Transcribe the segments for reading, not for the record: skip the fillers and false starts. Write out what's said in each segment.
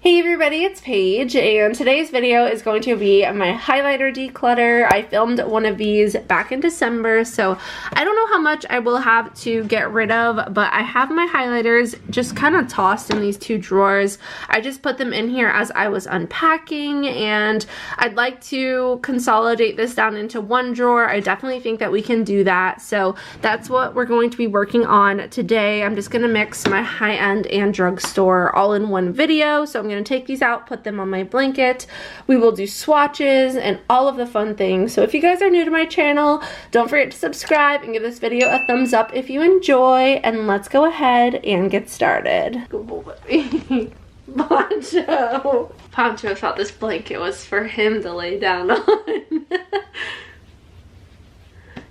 Hey everybody, it's Paige, and today's video is going to be my highlighter declutter. I filmed one of these back in December, so I don't know how much I will have to get rid of, but I have my highlighters just kind of tossed in these two drawers. I just put them in here as I was unpacking, and I'd like to consolidate this down into one drawer. I definitely think that we can do that, so that's what we're going to be working on today. I'm just going to mix my high-end and drugstore all in one video, so I'm going to take these out, put them on my blanket. We will do swatches and all of the fun things. So if you guys are new to my channel, don't forget to subscribe and give this video a thumbs up if you enjoy, and let's go ahead and get started. Good boy. Poncho. Poncho thought this blanket was for him to lay down on.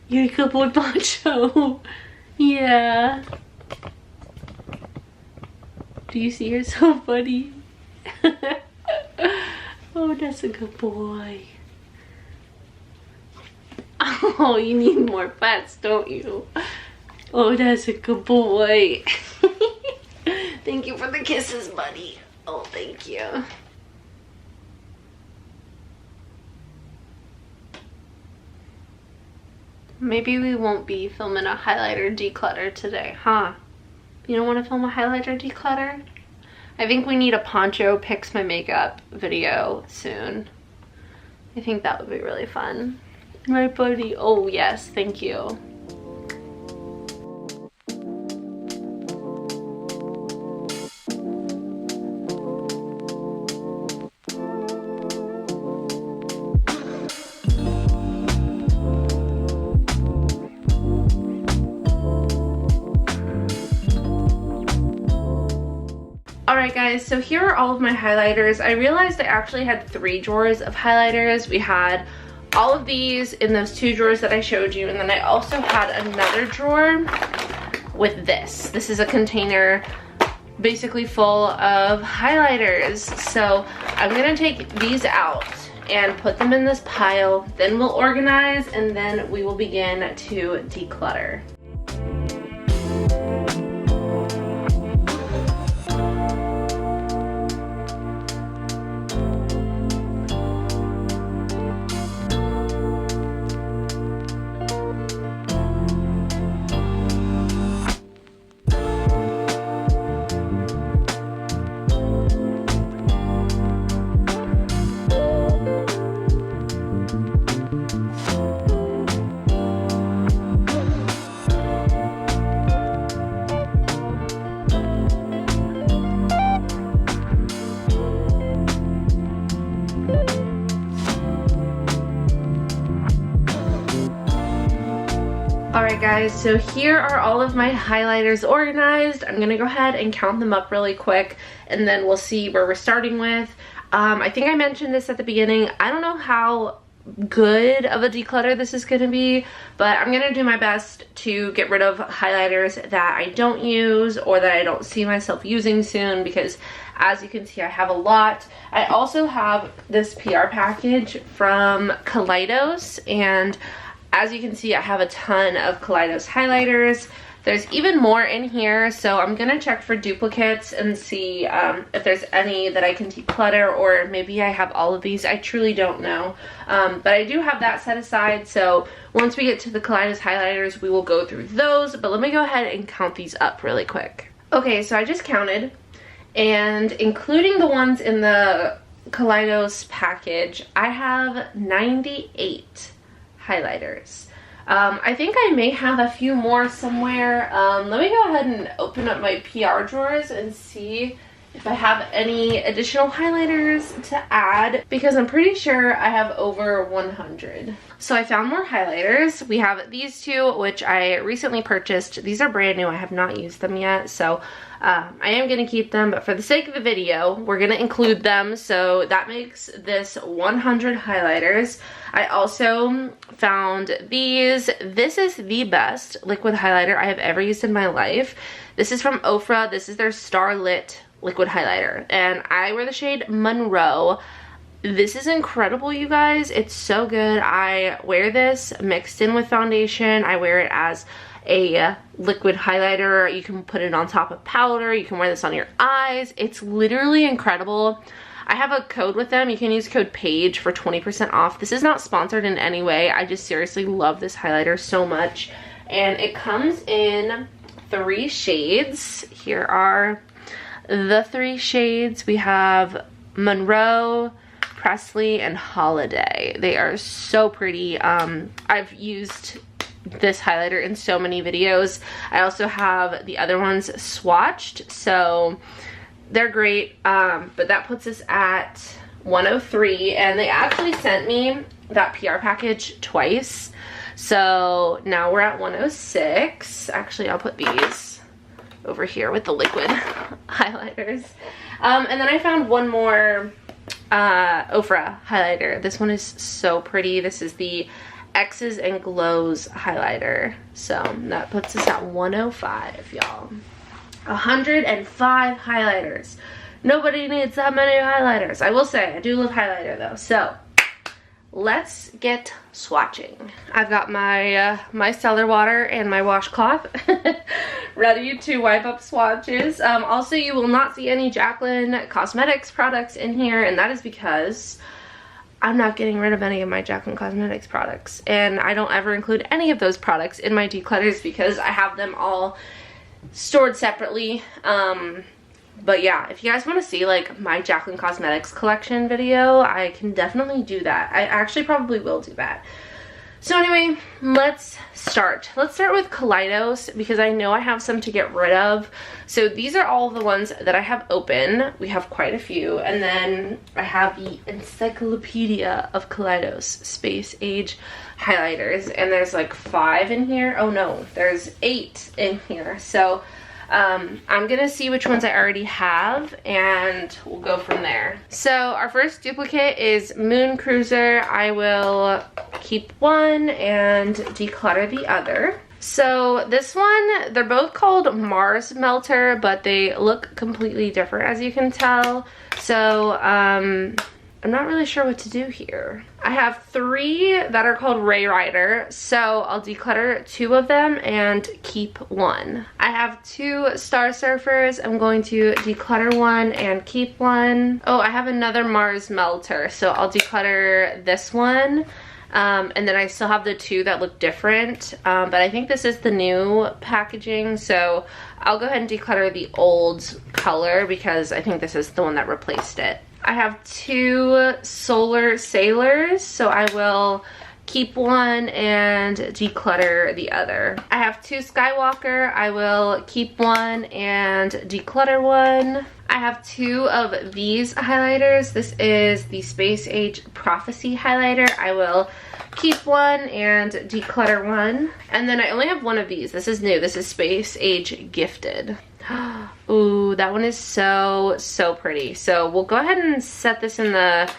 You're a good boy, Poncho. Yeah. Do you see yourself, buddy? Oh, that's a good boy. Oh, you need more pets, don't you? Oh, that's a good boy. Thank you for the kisses, buddy. Oh, thank you. Maybe we won't be filming a highlighter declutter today, huh? You don't want to film a highlighter declutter? I think we need a Poncho picks my makeup video soon. I think that would be really fun. Right, buddy? Oh, yes. Thank you. Alright guys, so here are all of my highlighters. I realized I actually had 3 drawers of highlighters. We had all of these in those 2 drawers that I showed you, and then I also had another drawer with this. This is a container basically full of highlighters. So I'm gonna take these out and put them in this pile, then we'll organize, and then we will begin to declutter. Alright guys, so here are all of my highlighters organized. I'm gonna go ahead and count them up really quick, and then we'll see where we're starting with. I think I mentioned this at the beginning. I don't know how good of a declutter this is gonna be, but I'm gonna do my best to get rid of highlighters that I don't use or that I don't see myself using soon, because as you can see, I have a lot. I also have this PR package from Collidos, and as you can see, I have a ton of Collidos highlighters. There's even more in here, so I'm gonna check for duplicates and see if there's any that I can declutter, or maybe I have all of these. I truly don't know. But I do have that set aside, so once we get to the Collidos highlighters, we will go through those. But let me go ahead and count these up really quick. Okay, so I just counted, and including the ones in the Collidos package, I have 98 highlighters. I think I may have a few more somewhere. Let me go ahead and open up my PR drawers and see if I have any additional highlighters to add, because I'm pretty sure I have over 100. So I found more highlighters. We have these two, which I recently purchased. These are brand new. I have not used them yet, so I am going to keep them, but for the sake of the video, we're going to include them, so that makes this 100 highlighters. I also found these. This is the best liquid highlighter I have ever used in my life. This is from Ofra. This is their Starlit liquid highlighter, and I wear the shade Monroe. This is incredible, you guys. It's so good. I wear this mixed in with foundation. I wear it as a liquid highlighter. You can put it on top of powder. You can wear this on your eyes. It's literally incredible. I have a code with them. You can use code PAIGE for 20% off. This is not sponsored in any way. I just seriously love this highlighter so much. And it comes in 3 shades. Here are the 3 shades. We have Monroe, Presley, and Holiday. They are so pretty. I've used this highlighter in so many videos. I also have the other ones swatched, so they're great. But that puts us at 103, and they actually sent me that PR package twice. So now we're at 106. Actually, I'll put these over here with the liquid highlighters. And then I found one more Ofra highlighter. This one is so pretty. This is the X's and Glows highlighter. So that puts us at 105, y'all. 105 highlighters. Nobody needs that many highlighters. I will say, I do love highlighter though. So let's get swatching. I've got my micellar water and my washcloth ready to wipe up swatches. Also, you will not see any Jaclyn Cosmetics products in here, and that is because I'm not getting rid of any of my Jaclyn Cosmetics products, and I don't ever include any of those products in my declutters because I have them all stored separately. But yeah, if you guys want to see like my Jaclyn Cosmetics collection video, I can definitely do that. I actually probably will do that. So anyway, let's start. Let's start with Collidos because I know I have some to get rid of. So these are all the ones that I have open. We have quite a few. And then I have the Encyclopedia of Collidos Space Age highlighters. And there's like 5 in here. Oh no, there's 8 in here. So I'm gonna see which ones I already have and we'll go from there. So our first duplicate is Moon Cruiser. I will keep one and declutter the other. So this one, they're both called Mars Melter, but they look completely different as you can tell. So I'm not really sure what to do here. I have 3 that are called Ray Rider, so I'll declutter 2 of them and keep 1. I have 2 Star Surfers. I'm going to declutter 1 and keep 1. Oh, I have another Mars Melter, so I'll declutter this one. And then I still have the 2 that look different, but I think this is the new packaging, so I'll go ahead and declutter the old color because I think this is the one that replaced it. I have 2 Solar Sailors, so I will keep 1 and declutter the other. I have 2 Skywalker. I will keep 1 and declutter 1. I have 2 of these highlighters. This is the Space Age Prophecy highlighter. I will keep 1 and declutter 1. And then I only have 1 of these. This is new. This is Space Age Gifted. Ooh, that one is so pretty. So we'll go ahead and set this in the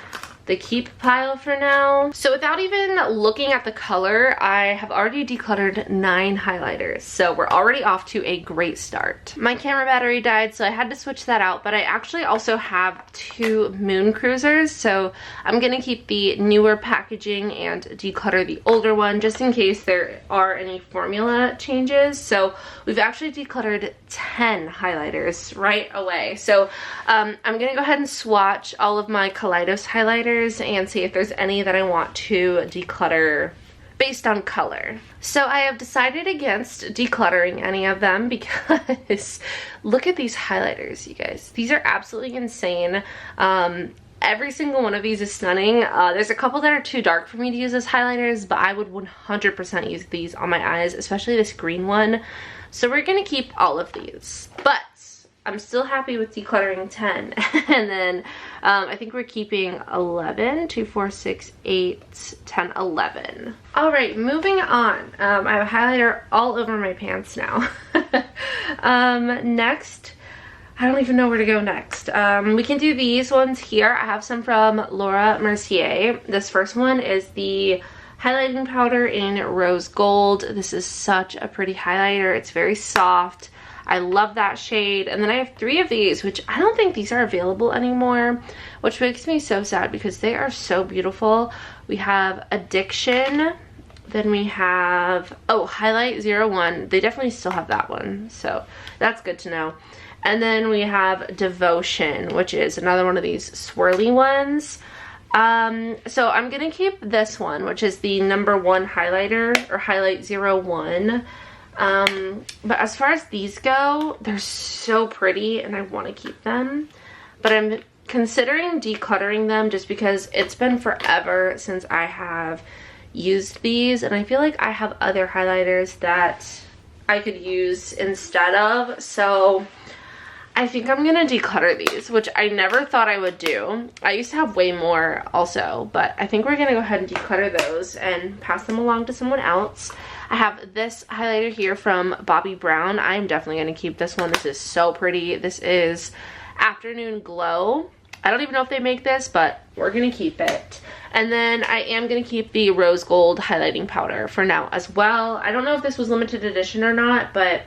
keep pile for now. So without even looking at the color, I have already decluttered 9 highlighters. So we're already off to a great start. My camera battery died, so I had to switch that out, but I actually also have 2 Moon Cruisers. So I'm gonna keep the newer packaging and declutter the older one just in case there are any formula changes. So we've actually decluttered 10 highlighters right away. So I'm gonna go ahead and swatch all of my Collidos highlighters and see if there's any that I want to declutter based on color. So I have decided against decluttering any of them because look at these highlighters, you guys. These are absolutely insane. Every single one of these is stunning. There's a couple that are too dark for me to use as highlighters, but I would 100% use these on my eyes, especially this green one. So we're gonna keep all of these, but I'm still happy with decluttering 10. And then I think we're keeping 11, 2, 4, 6, 8, 10, 11. All right, moving on. I have a highlighter all over my pants now. Next, I don't even know where to go next. We can do these ones here. I have some from Laura Mercier. This first one is the highlighting powder in rose gold. This is such a pretty highlighter. It's very soft. I love that shade. And then I have 3 of these, which I don't think these are available anymore, which makes me so sad because they are so beautiful. We have Addiction. Then we have, oh, Highlight 01. They definitely still have that one, so that's good to know. And then we have Devotion, which is another one of these swirly ones. So I'm gonna keep this one, which is the #1 highlighter, or Highlight 01. But as far as these go, they're so pretty and I want to keep them. But I'm considering decluttering them just because it's been forever since I have used these, and I feel like I have other highlighters that I could use instead of. So I think I'm gonna declutter these, which I never thought I would do. I used to have way more also, but I think we're gonna go ahead and declutter those and pass them along to someone else. I have this highlighter here from Bobbi Brown. I'm definitely gonna keep this one. This is so pretty. This is Afternoon Glow. I don't even know if they make this, but we're gonna keep it. And then I am gonna keep the Rose Gold highlighting powder for now as well. I don't know if this was limited edition or not, but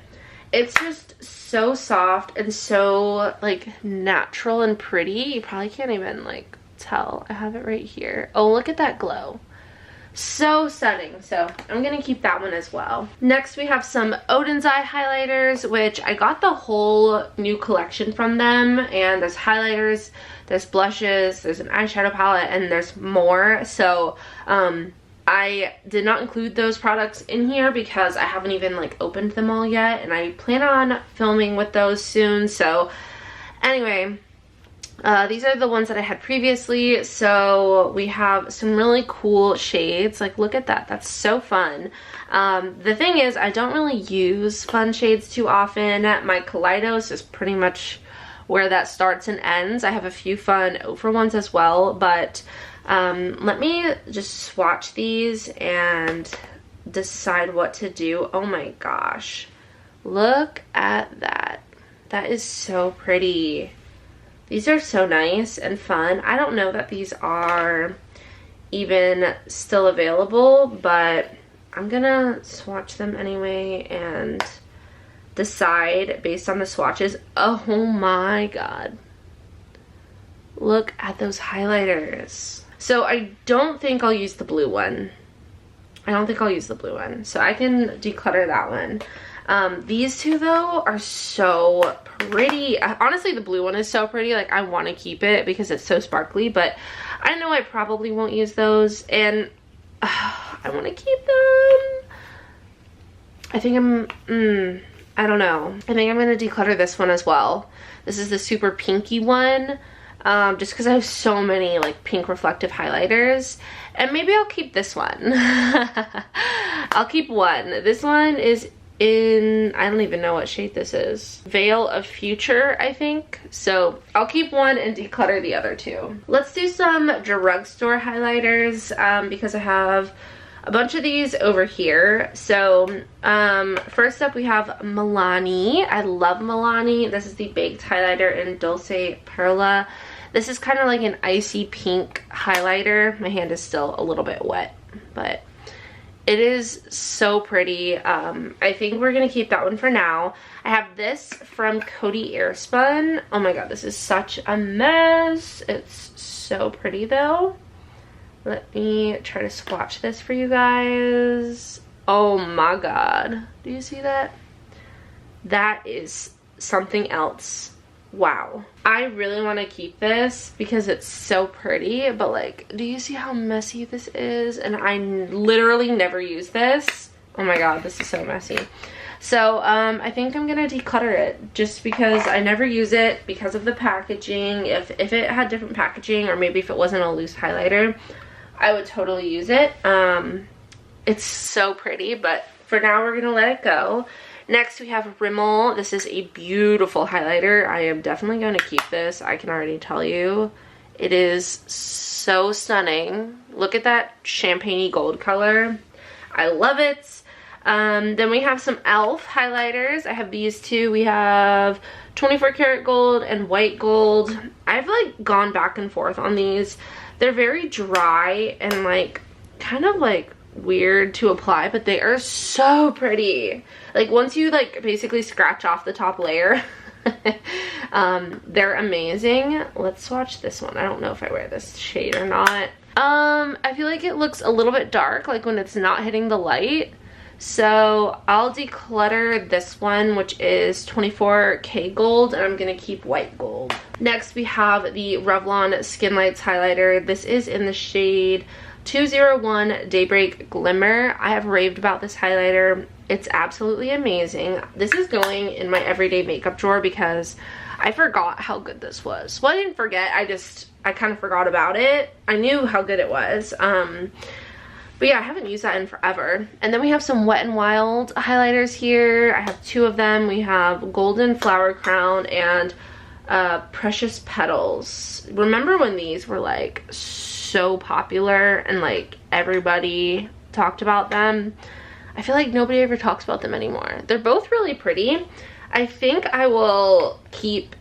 it's just so soft and so like natural and pretty. You probably can't even like tell. I have it right here. Oh, look at that glow. So stunning. So I'm gonna keep that one as well. Next we have some Odin's Eye highlighters, which I got the whole new collection from them, and there's highlighters, there's blushes, there's an eyeshadow palette, and there's more. So I did not include those products in here because I haven't even like opened them all yet, and I plan on filming with those soon. So anyway, these are the ones that I had previously. So we have some really cool shades. Like, look at that. That's so fun. The thing is, I don't really use fun shades too often. My Collidos is pretty much where that starts and ends. I have a few fun Ofra ones as well, but let me just swatch these and decide what to do. Oh my gosh. Look at that. That is so pretty. These are so nice and fun. I don't know that these are even still available, but I'm gonna swatch them anyway and decide based on the swatches. Oh my god. Look at those highlighters. So I don't think I'll use the blue one. I don't think I'll use the blue one. So I can declutter that one. These two though are so pretty. Honestly, the blue one is so pretty. Like, I want to keep it because it's so sparkly, but I know I probably won't use those, and I want to keep them. I think I don't know. I think I'm going to declutter this one as well. This is the super pinky one. Just because I have so many like pink reflective highlighters, and maybe I'll keep this one. I'll keep one. This one is in, I don't even know what shade this is. Veil of Future, I think. So I'll keep one and declutter the other two. Let's do some Drugstore highlighters because I have a bunch of these over here. So first up we have Milani. I love Milani. This is the baked highlighter in Dulce Perla. This is kind of like an icy pink highlighter. My hand is still a little bit wet, but it is so pretty. I think we're gonna keep that one for now. I have this from Coty Airspun. Oh my god, this is such a mess. It's so pretty though. Let me try to swatch this for you guys. Oh my god. Do you see that? That is something else. Wow. I really want to keep this because it's so pretty, but like, do you see how messy this is? And I literally never use this. Oh my god, this is so messy. So I think I'm gonna declutter it just because I never use it because of the packaging. If it had different packaging, or maybe if it wasn't a loose highlighter, I would totally use it. It's so pretty, but for now we're gonna let it go. Next we have Rimmel. This is a beautiful highlighter. I am definitely going to keep this. I can already tell you. It is so stunning. Look at that champagne-y gold color. I love it. Then we have some e.l.f. highlighters. I have these two. We have 24 karat gold and white gold. I've like gone back and forth on these. They're very dry and like kind of like weird to apply, but they are so pretty. Like, once you like basically scratch off the top layer, they're amazing. Let's swatch this one. I don't know if I wear this shade or not. I feel like it looks a little bit dark, like when it's not hitting the light. So I'll declutter this one, which is 24K gold, and I'm gonna keep white gold. Next, we have the Revlon Skin Lights highlighter. This is in the shade 201 Daybreak Glimmer. I have raved about this highlighter. It's absolutely amazing. This is going in my everyday makeup drawer because I forgot how good this was. Well, I didn't forget, I kind of forgot about it. I knew how good it was. But yeah, I haven't used that in forever. And then we have some Wet n Wild highlighters here. I have two of them. We have Golden Flower Crown and Precious Petals. Remember when these were like so popular and like everybody talked about them? I feel like nobody ever talks about them anymore. They're both really pretty. I think I will keep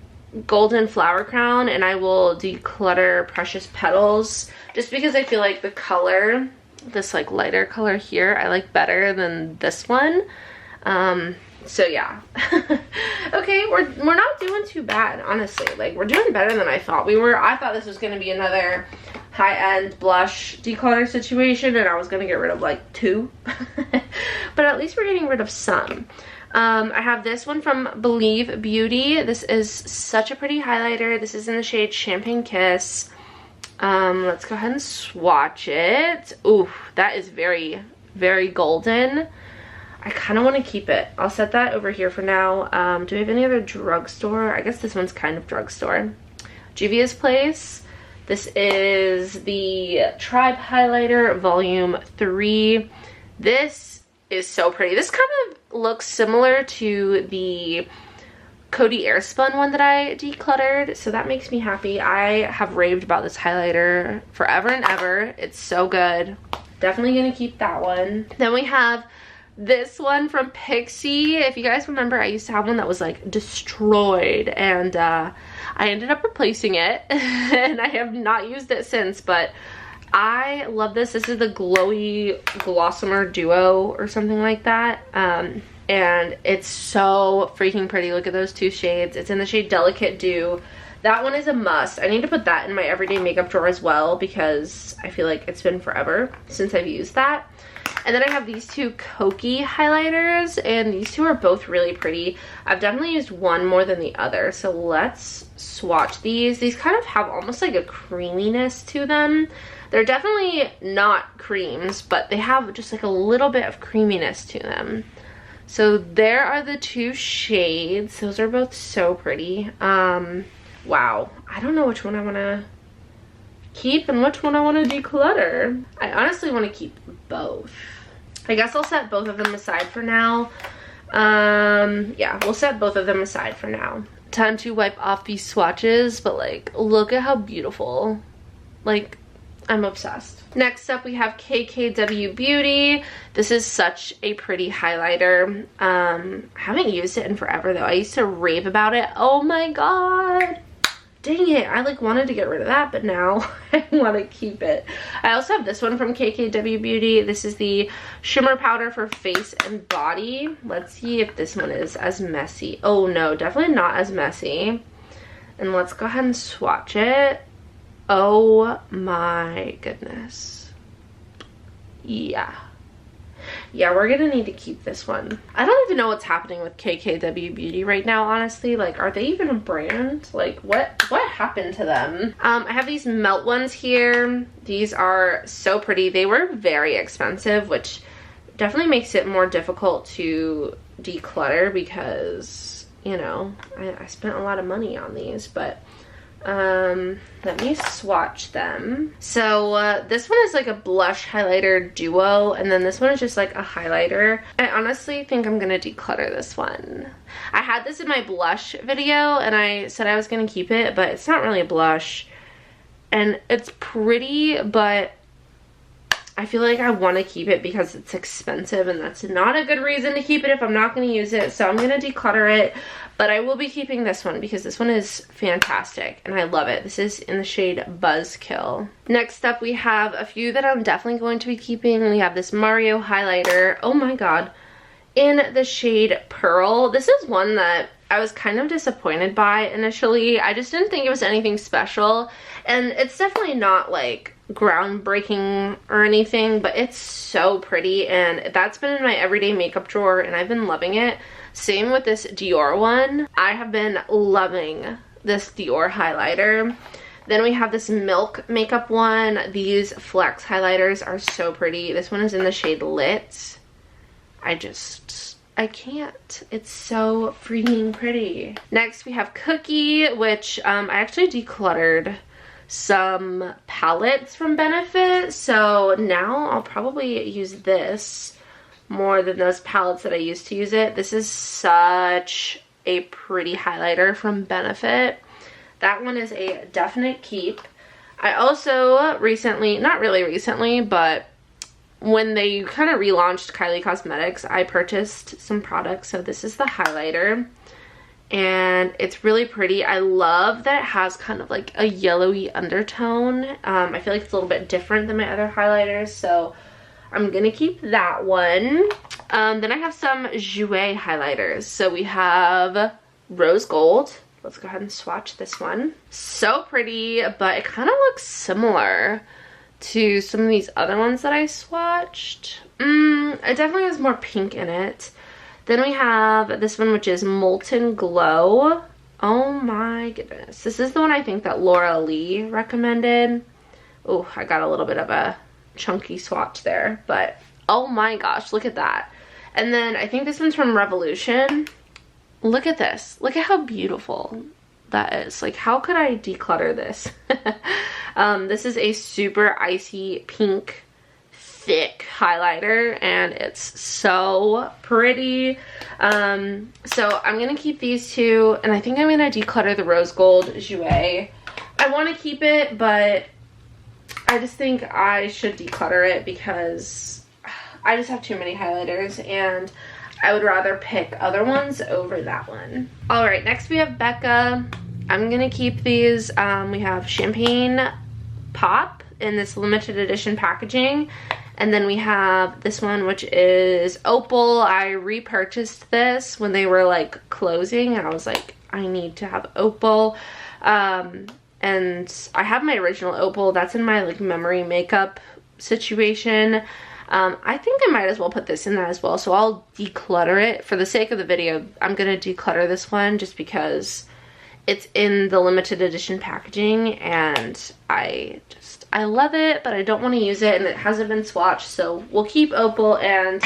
Golden Flower Crown and I will declutter Precious Petals just because I feel like the color, this like lighter color here, I like better than this one. So yeah. Okay, we're not doing too bad, honestly. Like, we're doing better than I thought we were. I thought this was gonna be another high-end blush declutter situation and I was gonna get rid of like 2. But at least we're getting rid of some. I have this one from Believe Beauty. This is such a pretty highlighter. This is in the shade Champagne Kiss. Let's go ahead and swatch it. Ooh, that is very, very golden. I kind of want to keep it. I'll set that over here for now. Do we have any other drugstore? I guess this one's kind of drugstore. Juvia's Place. This is the Tribe Highlighter Volume 3. This is so pretty. This kind of looks similar to the Coty Airspun one that I decluttered, so that makes me happy. I have raved about this highlighter forever and ever. It's so good. Definitely gonna keep that one. Then we have this one from Pixi. If you guys remember, I used to have one that was like destroyed and I ended up replacing it and I have not used it since, but I love this. This is the Glowy Glossomer Duo or something like that. And it's so freaking pretty. Look at those 2 shades. It's in the shade Delicate Dew. That one is a must. I need to put that in my everyday makeup drawer as well because I feel like it's been forever since I've used that. And then I have these 2 Koki highlighters, and these 2 are both really pretty. I've definitely used one more than the other, so let's swatch these. These kind of have almost like a creaminess to them. They're definitely not creams, but they have just like a little bit of creaminess to them. So there are the 2 shades. Those are both so pretty. Wow. I don't know which one I want to keep and which one I want to declutter. I honestly want to keep both. I guess I'll set both of them aside for now. Yeah, we'll set both of them aside for now. Time to wipe off these swatches, but like, look at how beautiful. Like, I'm obsessed. Next up, we have KKW Beauty. This is such a pretty highlighter. I haven't used it in forever though. I used to rave about it. Oh my god. Dang it, I like wanted to get rid of that, but now I want to keep it. I also have this one from KKW Beauty. This is the Shimmer Powder for Face and Body. Let's see if this one is as messy. Oh no, definitely not as messy. And let's go ahead and swatch it. Oh my goodness. Yeah. Yeah, we're gonna need to keep this one. I don't even know what's happening with KKW Beauty right now, honestly. Like, are they even a brand? Like, what happened to them? I have these Melt ones here. These are so pretty. They were very expensive, which definitely makes it more difficult to declutter because, you know, I spent a lot of money on these, but let me swatch them. So this one is like a blush highlighter duo, and then this one is just like a highlighter. I honestly think I'm gonna declutter this one. I had this in my blush video and I said I was gonna keep it, but it's not really a blush and it's pretty, but I feel like I want to keep it because it's expensive, and that's not a good reason to keep it if I'm not going to use it. So I'm going to declutter it, but I will be keeping this one because this one is fantastic and I love it. This is in the shade Buzzkill. Next up, we have a few that I'm definitely going to be keeping. We have this Mario highlighter. Oh my god. In the shade Pearl. This is one that I was kind of disappointed by initially. I just didn't think it was anything special, and it's definitely not like groundbreaking or anything, but it's so pretty, and that's been in my everyday makeup drawer and I've been loving it. Same with this Dior one. I have been loving this Dior highlighter. Then we have this Milk makeup one. These Flex highlighters are so pretty. This one is in the shade Lit. I can't. It's so freaking pretty. Next we have Cookie, which I actually decluttered some palettes from Benefit, so now I'll probably use this more than those palettes that I used to use it. This is such a pretty highlighter from Benefit. That one is a definite keep. I also recently, not really recently, but when they kind of relaunched Kylie Cosmetics, I purchased some products. So this is the highlighter, and it's really pretty. I love that it has kind of like a yellowy undertone. I feel like it's a little bit different than my other highlighters, so I'm gonna keep that one. Then I have some Jouer highlighters. So we have Rose Gold. Let's go ahead and swatch this one. So pretty, but it kind of looks similar to some of these other ones that I swatched. It definitely has more pink in it. Then we have this one, which is Molten Glow. Oh my goodness. This is the one I think that Laura Lee recommended. Oh, I got a little bit of a chunky swatch there, but oh my gosh, look at that. And then I think this one's from Revolution. Look at this. Look at how beautiful that is. Like, how could I declutter this? This is a super icy pink thick highlighter, and it's so pretty. So I'm gonna keep these two, and I think I'm gonna declutter the Rose Gold Jouer. I want to keep it, but I just think I should declutter it because I just have too many highlighters, and I would rather pick other ones over that one. All right, next we have Becca. I'm gonna keep these. We have Champagne Pop in this limited edition packaging, and then we have this one, which is Opal. I repurchased this when they were like closing, and I was like, I need to have Opal. And I have my original Opal. That's in my like memory makeup situation. I think I might as well put this in that as well, so I'll declutter it. For the sake of the video, I'm gonna declutter this one just because it's in the limited edition packaging, and I love it, but I don't want to use it, and it hasn't been swatched, so we'll keep Opal and,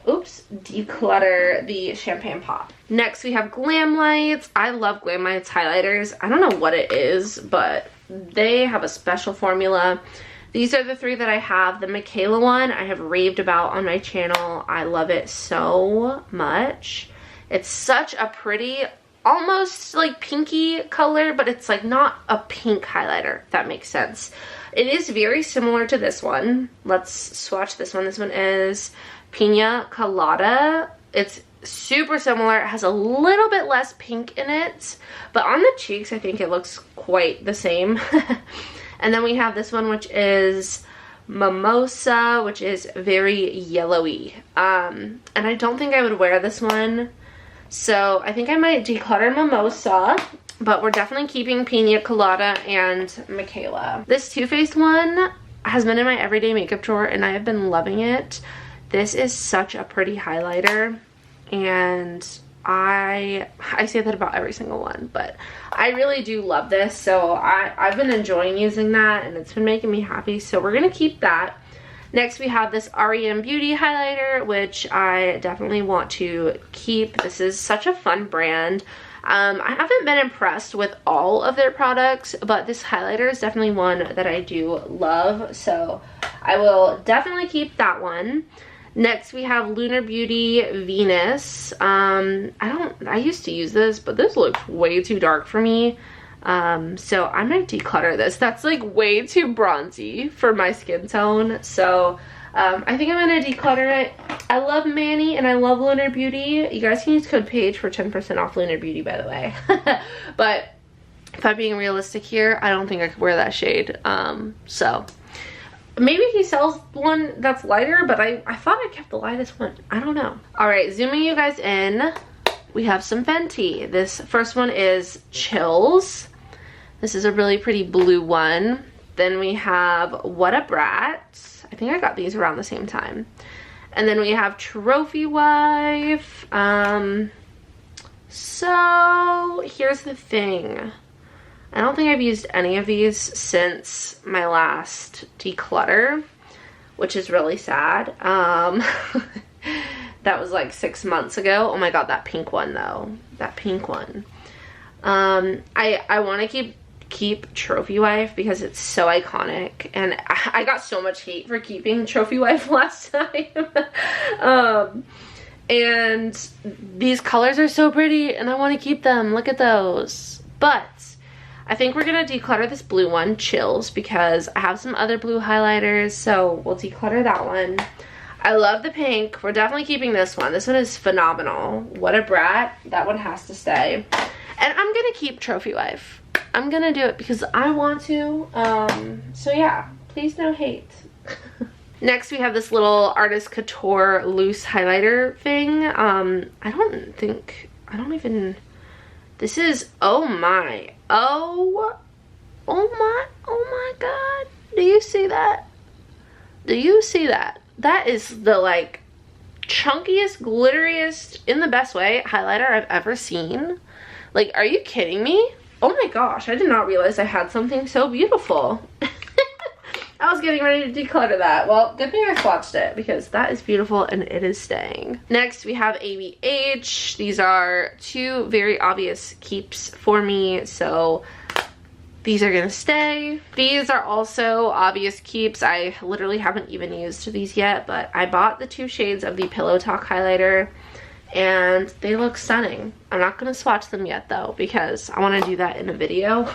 oops, declutter the Champagne Pop. Next we have Glam Lights. I love Glam Lights highlighters. I don't know what it is, but they have a special formula. These are the three that I have. The Michaela one I have raved about on my channel. I love it so much. It's such a pretty, almost like pinky color, but it's like not a pink highlighter, if that makes sense. It is very similar to this one. Let's swatch this one. This one is Pina Colada. It's super similar. It has a little bit less pink in it, but on the cheeks I think it looks quite the same. And then we have this one, which is Mimosa, which is very yellowy. And I don't think I would wear this one, so I think I might declutter Mimosa, but we're definitely keeping Pina Colada and Michaela. This Too Faced one has been in my everyday makeup drawer, and I have been loving it. This is such a pretty highlighter, and I say that about every single one, but I really do love this, so I've been enjoying using that, and it's been making me happy, so we're gonna keep that. Next we have this REM Beauty highlighter, which I definitely want to keep. This is such a fun brand. I haven't been impressed with all of their products, but this highlighter is definitely one that I do love, so I will definitely keep that one. Next we have Lunar Beauty Venus. I used to use this, but this looks way too dark for me. So I might declutter this. That's like way too bronzy for my skin tone. So I think I'm gonna declutter it. I love Manny and I love Lunar Beauty. You guys can use code Paige for 10% off Lunar Beauty, by the way. But if I'm being realistic here, I don't think I could wear that shade. So maybe he sells one that's lighter, but I thought I kept the lightest one. I don't know. All right, zooming you guys in. we have some Fenty. This first one is Chills. This is a really pretty blue one. Then we have What a Brat. I think I got these around the same time. And then we have Trophy Wife. So here's the thing. I don't think I've used any of these since my last declutter, which is really sad. That was like 6 months ago. Oh my god, that pink one though. That pink one. I want to keep Trophy Wife because it's so iconic, and I got so much hate for keeping Trophy Wife last time. And these colors are so pretty and I want to keep them. Look at those. But I think we're gonna declutter this blue one, Chills, because I have some other blue highlighters, so we'll declutter that one. I love the pink. We're definitely keeping this one. This one is phenomenal. What a Brat. That one has to stay. And I'm gonna keep Trophy Wife. I'm gonna do it because I want to. So yeah, please no hate. Next we have this little Artist Couture loose highlighter thing. This is, oh my god. Do you see that? Do you see that? That is the like chunkiest, glitteriest, in the best way, highlighter I've ever seen. Like, are you kidding me? Oh my gosh, I did not realize I had something so beautiful. I was getting ready to declutter that. Well, good thing I swatched it because that is beautiful and it is staying. Next, we have ABH. These are two very obvious keeps for me, so these are gonna stay. These are also obvious keeps. I literally haven't even used these yet, but I bought the 2 shades of the Pillow Talk highlighter and they look stunning. I'm not gonna swatch them yet though because I wanna do that in a video.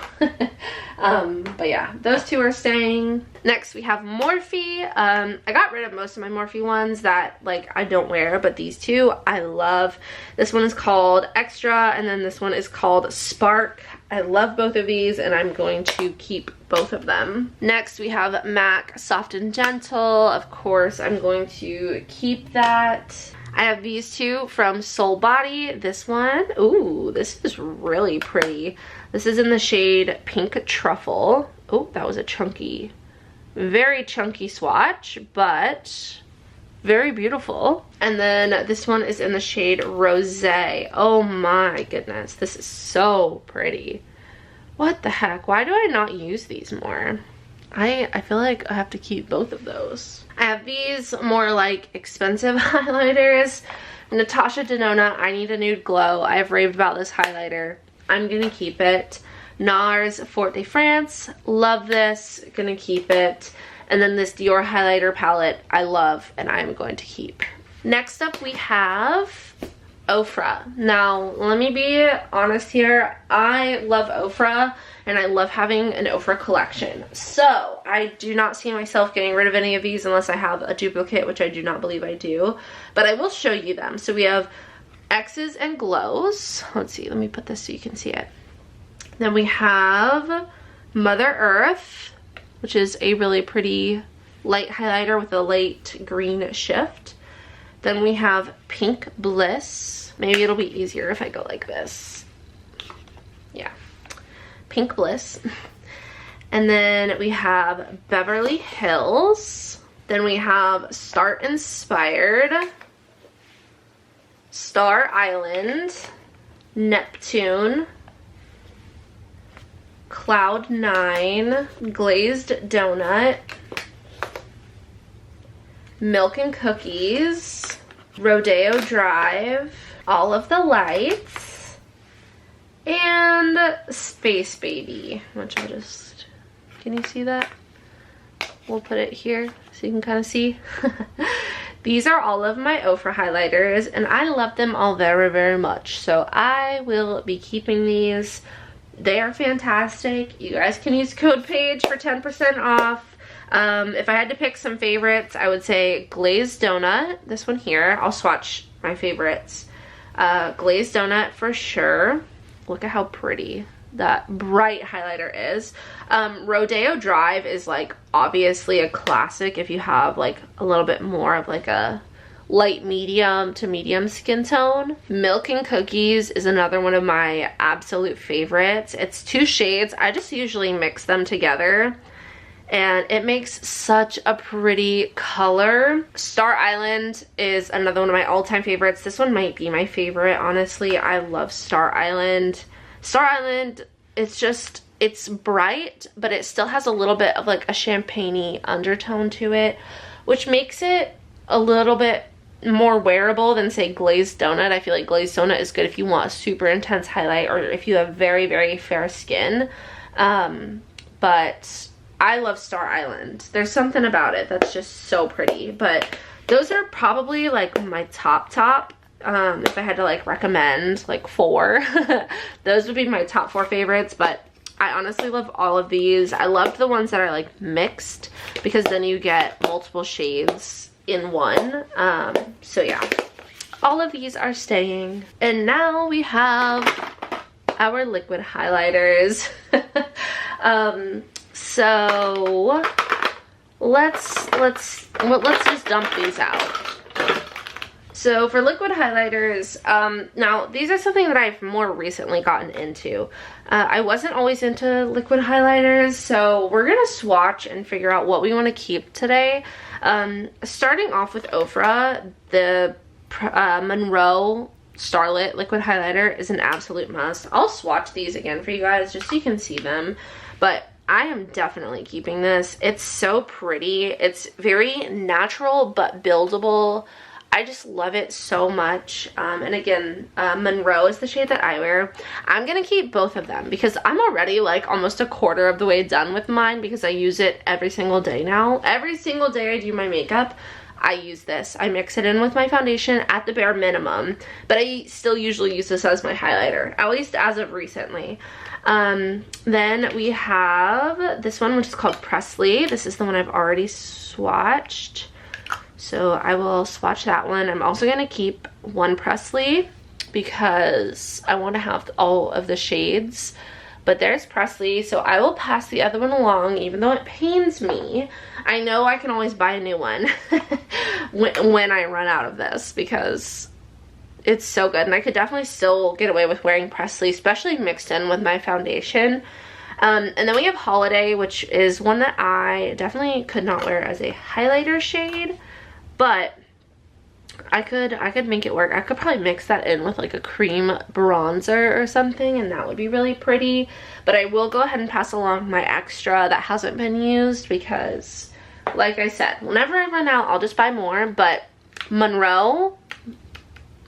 But yeah, those 2 are staying. Next we have Morphe. I got rid of most of my Morphe ones that like I don't wear, but these 2 I love. This one is called Extra and then this one is called Spark. I love both of these and I'm going to keep both of them. Next we have MAC Soft and Gentle. Of course I'm going to keep that. I have these 2 from Soul Body. This one, ooh, this is really pretty. This is in the shade Pink Truffle. Oh, that was a chunky, very chunky swatch, but very beautiful. And then this one is in the shade Rosé. Oh my goodness, this is so pretty. What the heck? Why do I not use these more? I feel like I have to keep both of those. I have these more like expensive highlighters. Natasha Denona, I Need a Nude Glow. I have raved about this highlighter. I'm gonna keep it. NARS Fort de France, love this, gonna keep it. And then this Dior highlighter palette I love and I'm going to keep. Next up we have Ofra. Now let me be honest here, I love Ofra and I love having an Ofra collection. So I do not see myself getting rid of any of these unless I have a duplicate, which I do not believe I do, but I will show you them. So we have X's and Glows. Let's see, let me put this so you can see it. Then we have Mother Earth, which is a really pretty light highlighter with a light green shift. Then we have Pink Bliss. Maybe it'll be easier if I go like this. Yeah, Pink Bliss. And then we have Beverly Hills. Then we have Start Inspired, Star Island, Neptune, Cloud 9, Glazed Donut, Milk and Cookies, Rodeo Drive, All of the Lights, and Space Baby, which I'll just, can you see that? We'll put it here so you can kind of see. These are all of my Ofra highlighters and I love them all very, very much. So I will be keeping these. They are fantastic. You guys can use code Paige for 10% off. If I had to pick some favorites, I would say Glazed Donut, this one here. I'll swatch my favorites. Glazed Donut for sure. Look at how pretty that bright highlighter is. Rodeo Drive is like obviously a classic if you have like a little bit more of like a light medium to medium skin tone. Milk and Cookies is another one of my absolute favorites. It's 2 shades. I just usually mix them together and it makes such a pretty color. Star Island is another one of my all-time favorites. This one might be my favorite, honestly. I love Star Island. Star Island, it's bright, but it still has a little bit of like a champagne-y undertone to it, which makes it a little bit more wearable than say Glazed Donut. I feel like Glazed Donut is good if you want a super intense highlight or if you have very, very fair skin. But I love Star Island. There's something about it that's just so pretty. But those are probably like my top. If I had to like recommend like 4, those would be my top 4 favorites. But I honestly love all of these. I love the ones that are like mixed because then you get multiple shades in one. So yeah, all of these are staying. And now we have our liquid highlighters. So let's just dump these out. So for liquid highlighters, now these are something that I've more recently gotten into. I wasn't always into liquid highlighters, so we're gonna swatch and figure out what we want to keep today. Starting off with Ofra, the Monroe Starlit liquid highlighter is an absolute must. I'll swatch these again for you guys just so you can see them, but I am definitely keeping this. It's so pretty. It's very natural but buildable. I just love it so much. And again, Monroe is the shade that I wear. I'm gonna keep both of them because I'm already like almost a quarter of the way done with mine because I use it every single day now. Every single day I do my makeup, I use this. I mix it in with my foundation at the bare minimum, but I still usually use this as my highlighter, at least as of recently. Then we have this one, which is called Presley. This is the one I've already swatched, so I will swatch that one. I'm also going to keep one Presley because I want to have all of the shades, but there's Presley, so I will pass the other one along even though it pains me. I know I can always buy a new one when I run out of this because it's so good, and I could definitely still get away with wearing Presley, especially mixed in with my foundation. And then we have Holiday, which is one that I definitely could not wear as a highlighter shade, but I could make it work. I could probably mix that in with like a cream bronzer or something, and that would be really pretty. But I will go ahead and pass along my extra that hasn't been used because, like I said, whenever I run out, I'll just buy more. But Monroe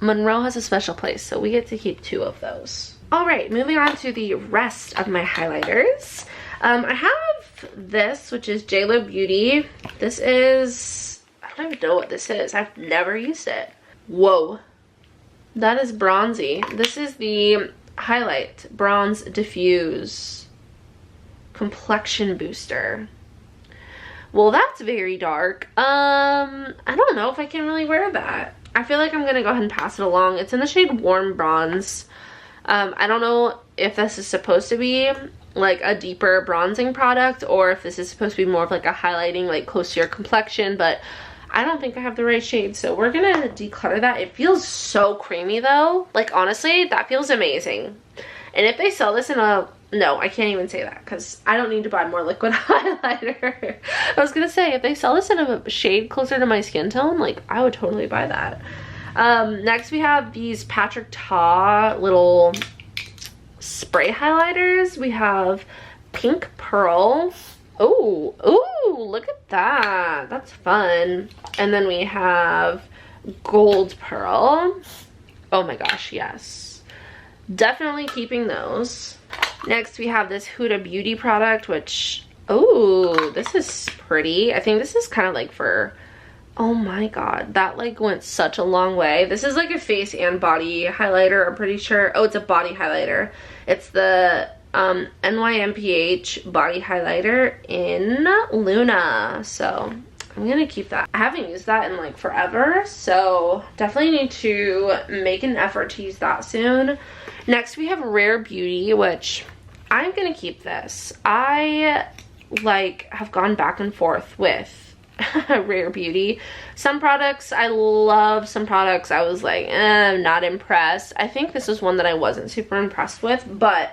has a special place, so we get to keep 2 of those. All right, moving on to the rest of my highlighters. I have this, which is JLo Beauty. This is, I don't even know what this is. I've never used it. Whoa, that is bronzy. This is the Highlight Bronze Diffuse Complexion Booster. Well, that's very dark. I don't know if I can really wear that. I feel like I'm gonna go ahead and pass it along. It's in the shade Warm Bronze. I don't know if this is supposed to be like a deeper bronzing product or if this is supposed to be more of like a highlighting, like close to your complexion, but I don't think I have the right shade, so we're gonna declutter that. It feels so creamy though. Like honestly, that feels amazing. And if they sell this in a, no, I can't even say that because I don't need to buy more liquid highlighter. I was gonna say, if they sell this in a shade closer to my skin tone, like I would totally buy that. Next we have these Patrick Ta little spray highlighters. We have Pink Pearl. Oh, look at that. That's fun. And then we have Gold Pearl. Oh my gosh, yes. Definitely keeping those. Next we have this Huda Beauty product, which, oh, this is pretty. I think this is kind of like for, oh my god, that like went such a long way. This is like a face and body highlighter, I'm pretty sure. Oh, it's a body highlighter. It's the NYMPH body highlighter in Luna, so I'm gonna keep that. I haven't used that in like forever, so definitely need to make an effort to use that soon. Next we have Rare Beauty, which I'm gonna keep this. I like have gone back and forth with rare beauty. Some products I love, some products I was like, I'm not impressed. I think this was one that I wasn't super impressed with, but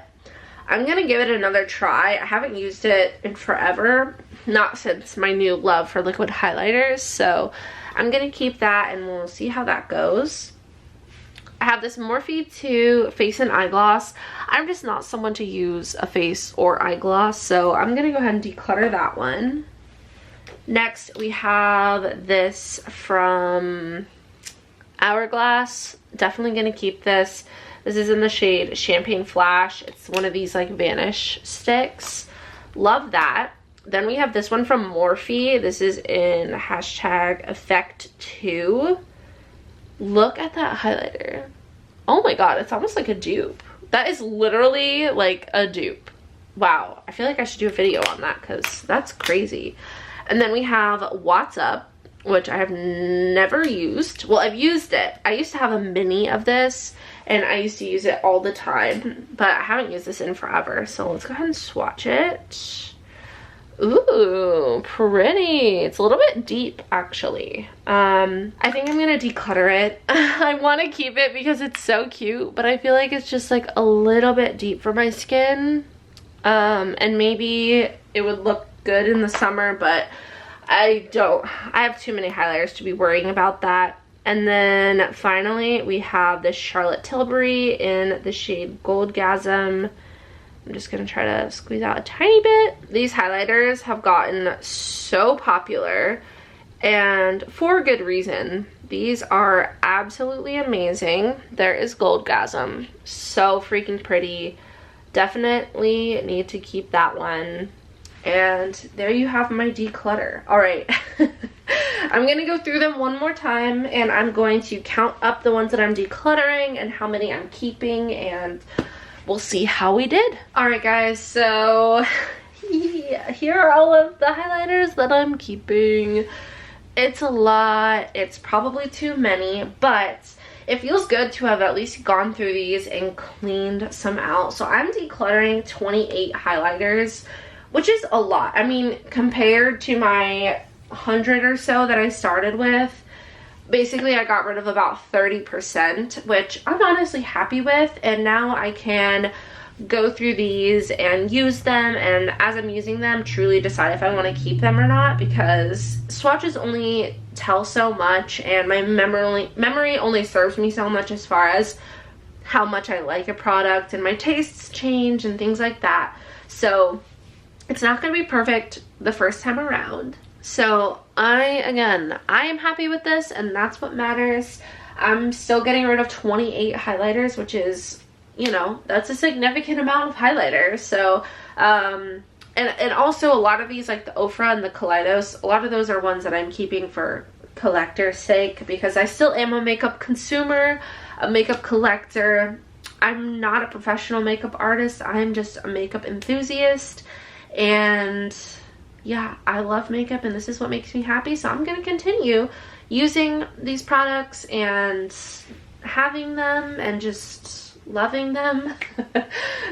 I'm gonna give it another try. I haven't used it in forever, not since my new love for liquid highlighters, so I'm gonna keep that and we'll see how that goes. I have this Morphe 2 face and eye gloss. I'm just not someone to use a face or eye gloss, so I'm gonna go ahead and declutter that one. Next, we have this from Hourglass. Definitely gonna keep this. This is in the shade Champagne Flash. It's one of these like vanish sticks. Love that. Then we have this one from Morphe. This is in hashtag Effect 2. Look at that highlighter. Oh my god, it's almost like a dupe. That is literally like a dupe. Wow, I feel like I should do a video on that because that's crazy. And then we have What's Up, which I have never used. Well, I've used it. I used to have a mini of this and I used to use it all the time, but I haven't used this in forever. So let's go ahead and swatch it. Ooh, pretty. It's a little bit deep, actually. I think I'm gonna declutter it. I want to keep it because it's so cute, but I feel like it's just like a little bit deep for my skin. And maybe it would look good in the summer, but I have too many highlighters to be worrying about that. And then finally, we have this Charlotte Tilbury in the shade Goldgasm. I'm just gonna try to squeeze out a tiny bit. These highlighters have gotten so popular and for good reason. These are absolutely amazing. There is Goldgasm, so freaking pretty. Definitely need to keep that one. And there you have my declutter. All right. I'm gonna go through them one more time and I'm going to count up the ones that I'm decluttering and how many I'm keeping, and we'll see how we did. All right, guys, so yeah, here are all of the highlighters that I'm keeping. It's a lot. It's probably too many, but it feels good to have at least gone through these and cleaned some out. So I'm decluttering 28 highlighters, which is a lot. I mean, compared to my 100 or so that I started with, basically I got rid of about 30%, which I'm honestly happy with. And now I can go through these and use them, and as I'm using them, truly decide if I want to keep them or not, because swatches only tell so much and my memory only serves me so much as far as how much I like a product, and my tastes change and things like that. So it's not going to be perfect the first time around. So I am happy with this, and that's what matters. I'm still getting rid of 28 highlighters, which is, you know, that's a significant amount of highlighters. So and also a lot of these, like the Ofra and the Collidos, a lot of those are ones that I'm keeping for collector's sake, because I still am a makeup consumer, a makeup collector. I'm not a professional makeup artist. I'm just a makeup enthusiast, and yeah, I love makeup and this is what makes me happy. So I'm going to continue using these products and having them and just loving them.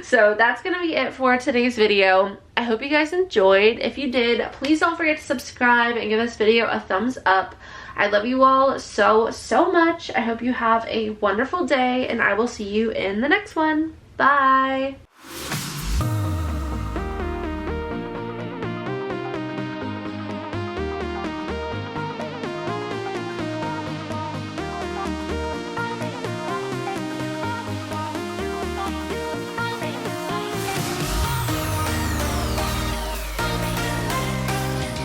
So that's going to be it for today's video. I hope you guys enjoyed. If you did, please don't forget to subscribe and give this video a thumbs up. I love you all so much. I hope you have a wonderful day, and I will see you in the next one. Bye.